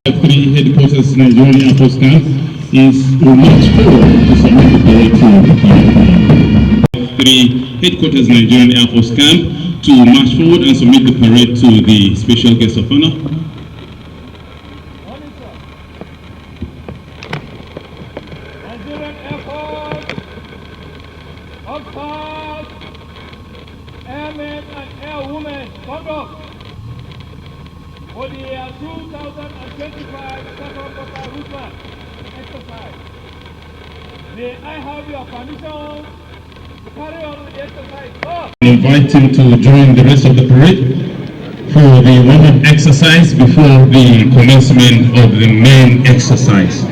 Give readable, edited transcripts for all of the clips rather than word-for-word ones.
Three headquarters Nigerian Air Force Camp is much forward to submit the parade to three headquarters Nigerian Air Force Camp to march forward and submit the parade to the special guest of honor. Nigerian Air Force, officers, airmen and airwomen, stand up. For the 2025 second quarter route map exercise, may I have your permission to carry on with the exercise? Go! I invite him to join the rest of the parade for the warm-up exercise before the commencement of the main exercise.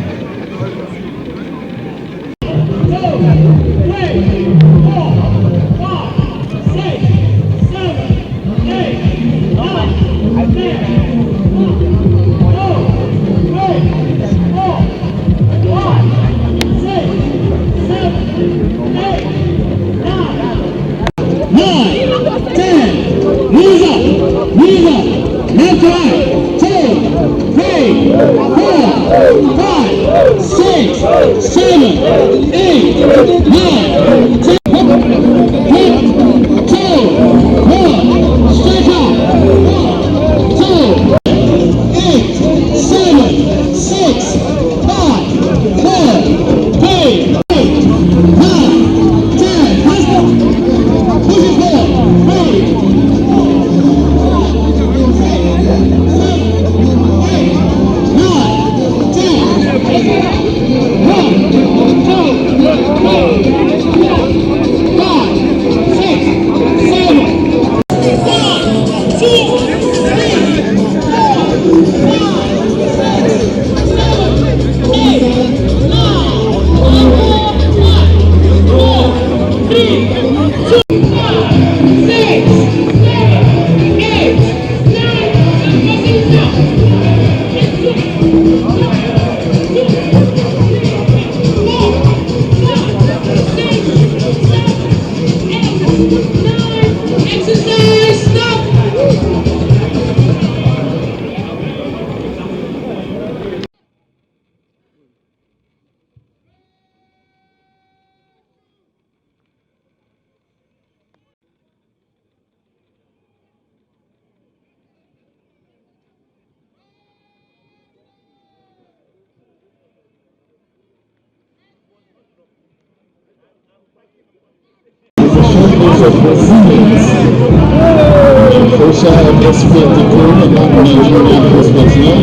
Social and respectful among Nigerian personnel.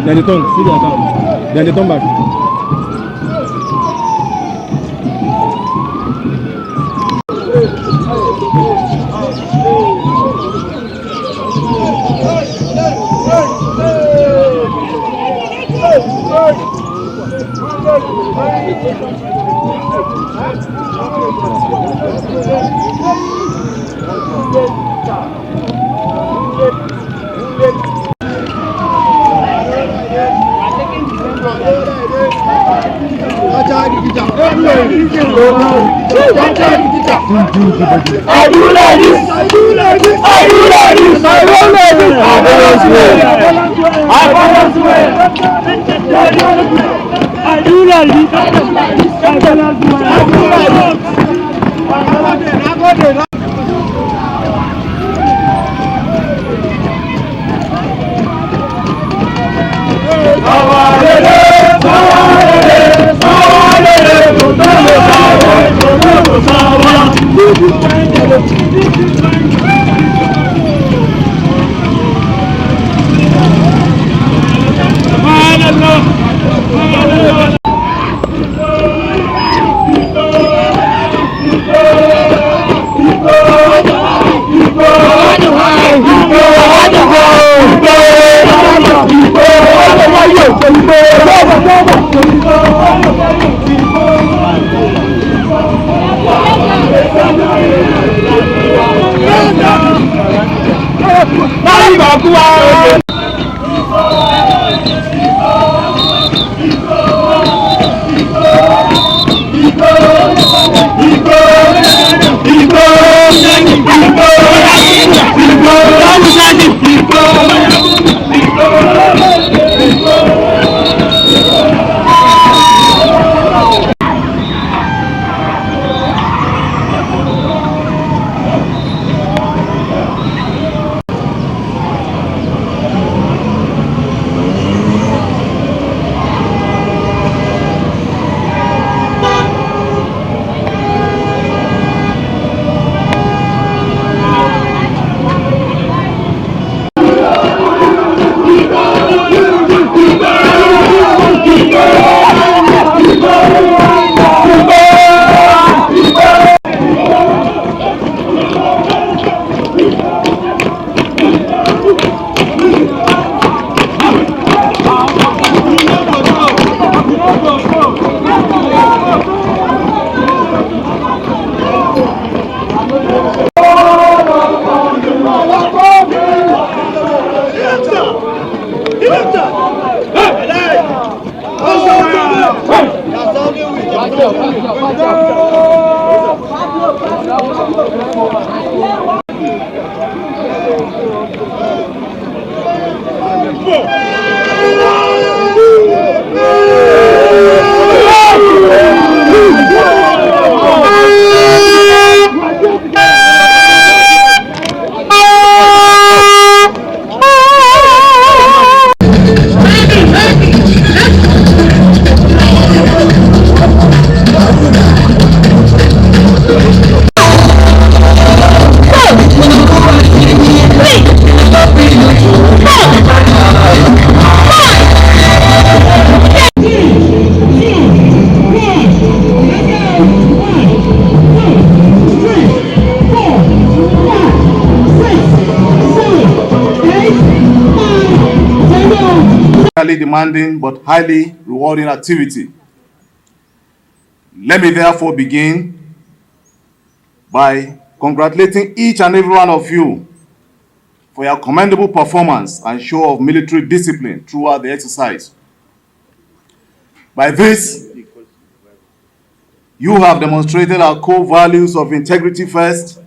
Then they turn, see the account. Then they turn back. I do like this. I do like this. I do like this. I don't like this. I balance well. I do like this. I balance well. Demanding but highly rewarding activity. Let me therefore begin by congratulating each and every one of you for your commendable performance and show of military discipline throughout the exercise. By this, you have demonstrated our core values of integrity first,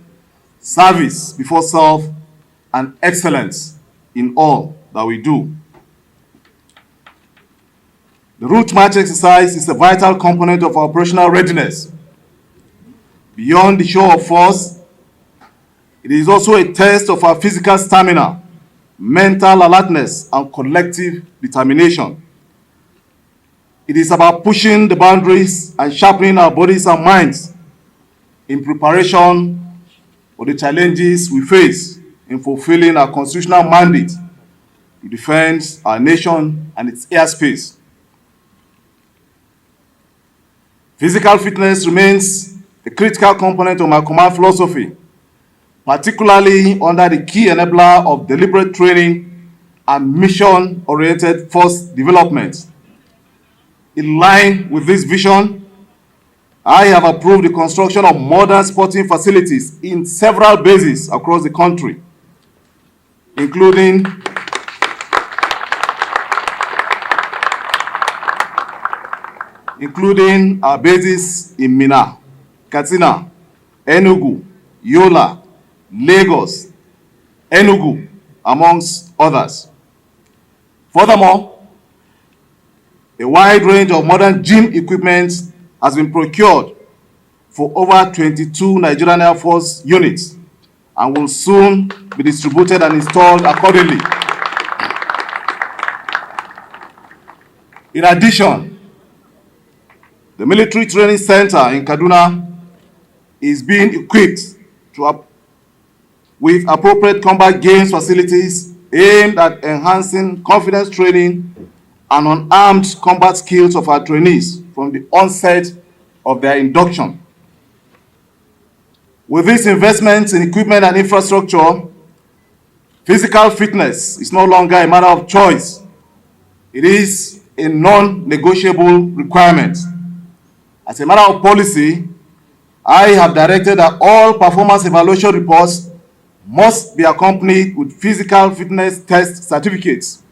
service before self, and excellence in all that we do. The route march exercise is a vital component of our operational readiness. Beyond the show of force, it is also a test of our physical stamina, mental alertness, and collective determination. It is about pushing the boundaries and sharpening our bodies and minds in preparation for the challenges we face in fulfilling our constitutional mandate to defend our nation and its airspace. Physical fitness remains a critical component of my command philosophy, particularly under the key enabler of deliberate training and mission-oriented force development. In line with this vision, I have approved the construction of modern sporting facilities in several bases across the country, including our bases in Minna, Katsina, Enugu, Yola, Lagos, Enugu, amongst others. Furthermore, a wide range of modern gym equipment has been procured for over 22 Nigerian Air Force units and will soon be distributed and installed accordingly. In addition, the Military Training Center in Kaduna is being equipped with appropriate combat games facilities aimed at enhancing confidence training and unarmed combat skills of our trainees from the onset of their induction. With these investments in equipment and infrastructure, physical fitness is no longer a matter of choice. It is a non-negotiable requirement. As a matter of policy, I have directed that all performance evaluation reports must be accompanied with physical fitness test certificates.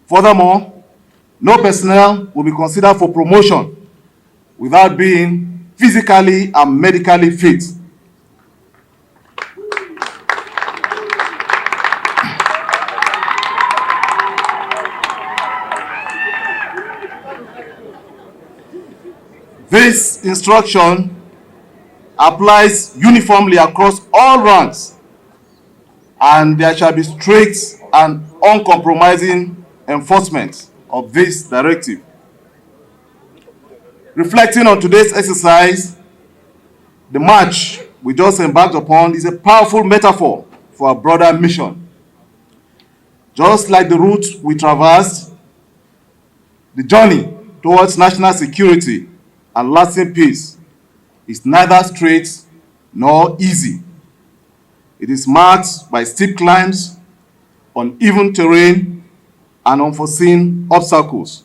Furthermore, no personnel will be considered for promotion without being physically and medically fit. This instruction applies uniformly across all ranks, and there shall be strict and uncompromising enforcement of this directive. Reflecting on today's exercise, the march we just embarked upon is a powerful metaphor for our broader mission. Just like the route we traversed, the journey towards national security and lasting peace is neither straight nor easy. It is marked by steep climbs, uneven terrain, and unforeseen obstacles.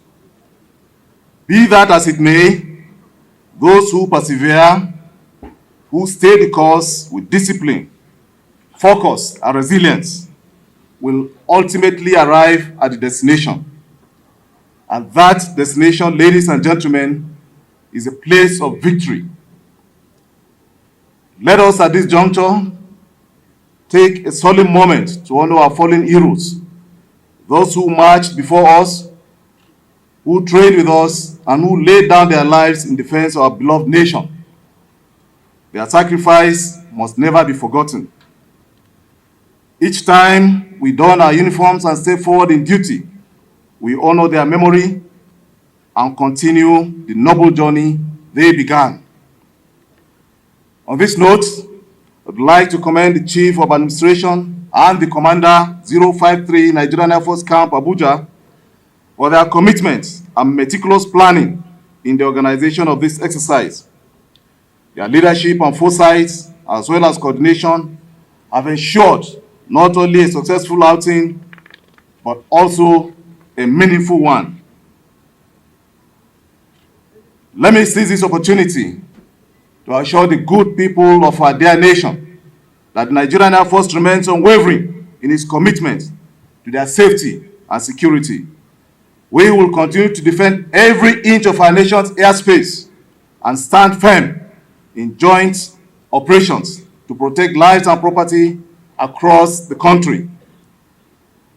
Be that as it may, those who persevere, who stay the course with discipline, focus, and resilience, will ultimately arrive at the destination. And that destination, ladies and gentlemen, is a place of victory. Let us at this juncture take a solemn moment to honor our fallen heroes, those who marched before us, who trained with us, and who laid down their lives in defense of our beloved nation. Their sacrifice must never be forgotten. Each time we don our uniforms and step forward in duty, we honor their memory and continue the noble journey they began. On this note, I'd like to commend the Chief of Administration and the Commander 053 Nigerian Air Force Camp Abuja for their commitment and meticulous planning in the organization of this exercise. Their leadership and foresight, as well as coordination, have ensured not only a successful outing, but also a meaningful one. Let me seize this opportunity to assure the good people of our dear nation that the Nigerian Air Force remains unwavering in its commitment to their safety and security. We will continue to defend every inch of our nation's airspace and stand firm in joint operations to to protect lives and property across the country.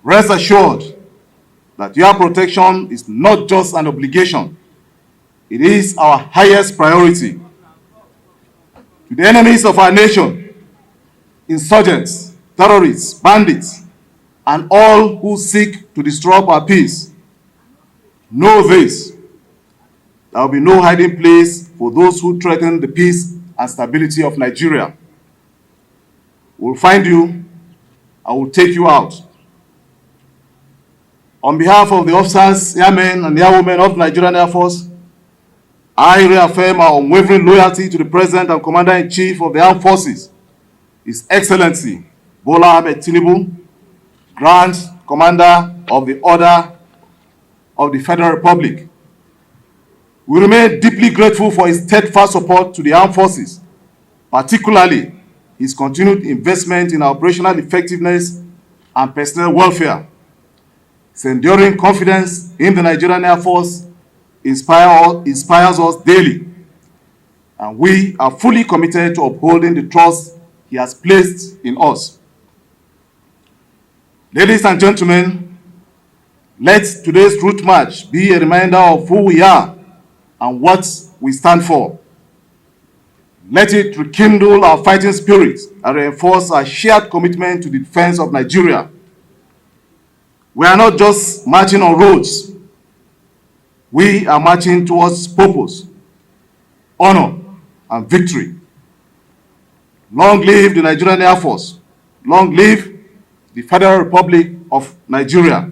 Rest assured that your protection is not just an obligation, it is our highest priority. To the enemies of our nation, insurgents, terrorists, bandits, and all who seek to disrupt our peace, know this: there will be no hiding place for those who threaten the peace and stability of Nigeria. We'll find you and we'll take you out. On behalf of the officers, airmen, and airwomen of the Nigerian Air Force, I reaffirm our unwavering loyalty to the President and Commander-in-Chief of the Armed Forces, His Excellency Bola Ahmed Tinubu, Grand Commander of the Order of the Federal Republic. We remain deeply grateful for his steadfast support to the armed forces, particularly his continued investment in operational effectiveness and personnel welfare. His enduring confidence in the Nigerian Air Force inspires us daily, and we are fully committed to upholding the trust he has placed in us. Ladies and gentlemen, let today's route march be a reminder of who we are and what we stand for. Let it rekindle our fighting spirit and reinforce our shared commitment to the defense of Nigeria. We are not just marching on roads. We are marching towards purpose, honor, and victory. Long live the Nigerian Air Force. Long live the Federal Republic of Nigeria.